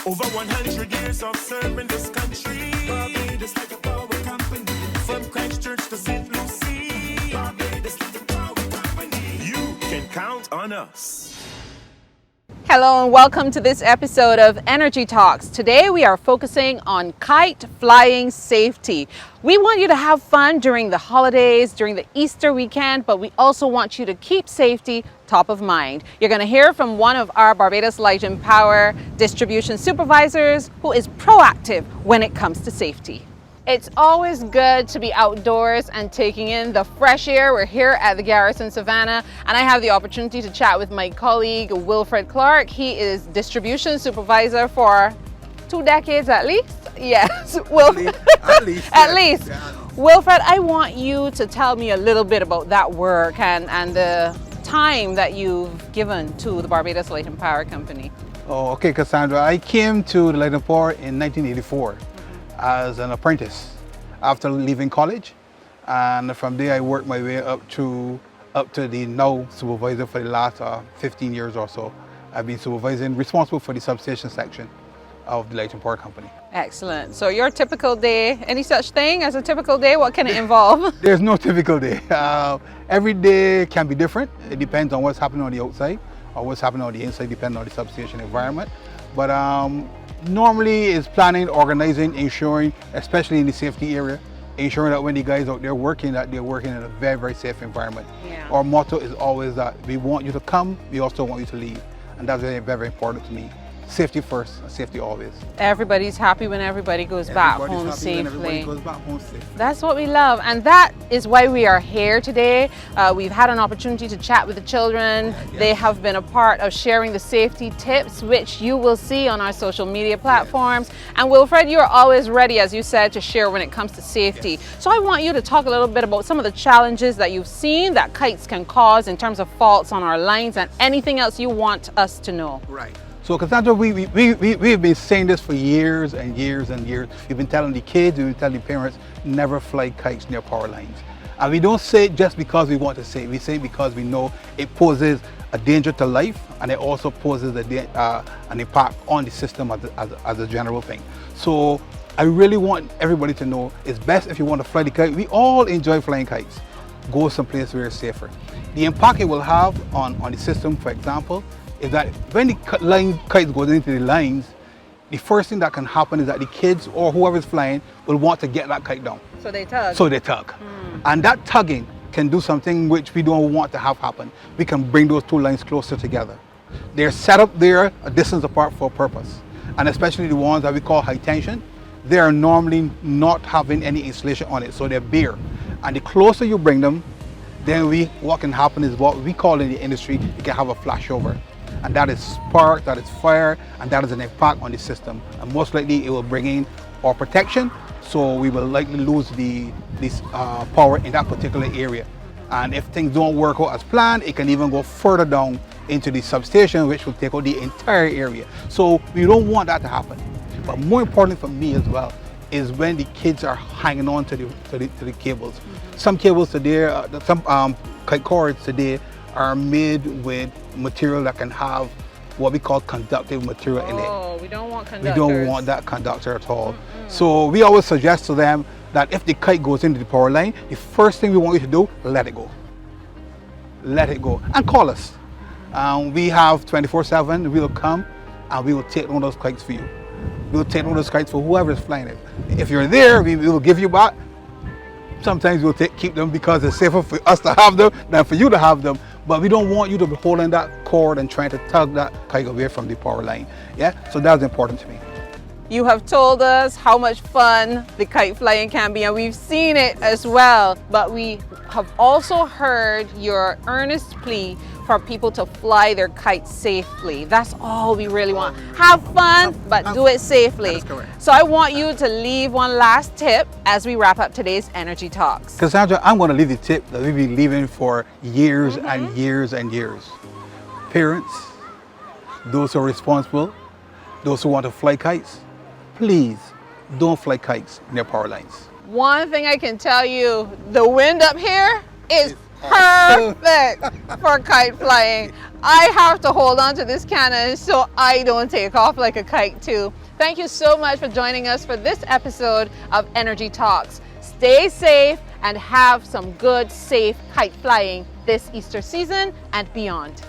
Over 100 years of serving this country. Barbados like a power company. From Christchurch to St. Lucie. Barbados like a power company. You can count on us. Hello and welcome to this episode of Energy Talks. Today we are focusing on kite flying safety. We want you to have fun during the holidays, during the Easter weekend, but we also want you to keep safety top of mind. You're going to hear from one of our Barbados Light and Power distribution supervisors who is proactive when it comes to safety. It's always good to be outdoors and taking in the fresh air. We're here at the Garrison Savannah, and I have the opportunity to chat with my colleague Wilfred Clarke. He is distribution supervisor for 2 decades at least. Yes, at least. Wilfred, I want you to tell me a little bit about that work and the time that you've given to the Barbados Light and Power Company. Oh, okay, Cassandra. I came to the Light and Power in 1984. As an apprentice after leaving college, and from there I worked my way up to the now supervisor for the last 15 years or so. I've been supervising, responsible for the substation section of the Light and Power Company. Excellent. So your typical day, any such thing as a typical day? What can it involve? There's no typical day. Every day can be different. It depends on what's happening on the outside or what's happening on the inside, depending on the substation environment. But normally it's planning, organizing, ensuring, especially in the safety area, ensuring that when the guys out there working, that they're working in a very, very safe environment. Yeah. Our motto is always that we want you to come, we also want you to leave. And that's very, very important to me. Safety first, and safety always. Everybody's happy when everybody goes back home safely. Everybody goes back home safely. That's what we love, and that is why we are here today. We've had an opportunity to chat with the children. They have been a part of sharing the safety tips, which you will see on our social media platforms. And Wilfred, you're always ready, as you said, to share when it comes to safety. So I want you to talk a little bit about some of the challenges that you've seen that kites can cause in terms of faults on our lines and anything else you want us to know. Right. So Cassandra, we've been saying this for years and years and years. We've been telling the kids, we've been telling the parents, never fly kites near power lines. And we don't say it just because we want to say it. We say it because we know it poses a danger to life, and it also poses an impact on the system as a general thing. So I really want everybody to know it's best if you want to fly the kite. We all enjoy flying kites. Go someplace where it's safer. The impact it will have on the system, for example, is that when the kite goes into the lines, the first thing that can happen is that the kids or whoever's flying will want to get that kite down. So they tug. And that tugging can do something which we don't want to have happen. We can bring those two lines closer together. They're set up there a distance apart for a purpose. And especially the ones that we call high tension, they are normally not having any insulation on it, so they're bare. And the closer you bring them, then what can happen is what we call in the industry, you can have a flashover. And that is spark, that is fire, and that is an impact on the system. And most likely it will bring in our protection, so we will likely lose this power in that particular area. And if things don't work out as planned, it can even go further down into the substation, which will take out the entire area. So we don't want that to happen. But more important for me as well is when the kids are hanging on to the cables. Some cables today, some kite cords today are made with material that can have what we call conductive material in it. Oh, we don't want conductors. We don't want that conductor at all. So we always suggest to them that if the kite goes into the power line, the first thing we want you to do, let it go. Let it go. And call us. We have 24/7, we will come and we will take one of those kites for you. We will take one of those kites for whoever is flying it. If you're there, we will give you back. Sometimes we'll keep them because it's safer for us to have them than for you to have them. But we don't want you to be holding that cord and trying to tug that kite away from the power line. Yeah, so that's important to me. You have told us how much fun the kite flying can be, and we've seen it as well. But we have also heard your earnest plea for people to fly their kites safely. That's all we really want. Have fun, but do it safely. That is correct. So I want you to leave one last tip as we wrap up today's Energy Talks. Cassandra, I'm going to leave the tip that we've been leaving for years and years and years. Parents, those who are responsible, those who want to fly kites, please don't fly kites near power lines. One thing I can tell you, the wind up here is perfect for kite flying. I have to hold on to this cannon so I don't take off like a kite too. Thank you so much for joining us for this episode of Energy Talks. Stay safe and have some good, safe kite flying this Easter season and beyond.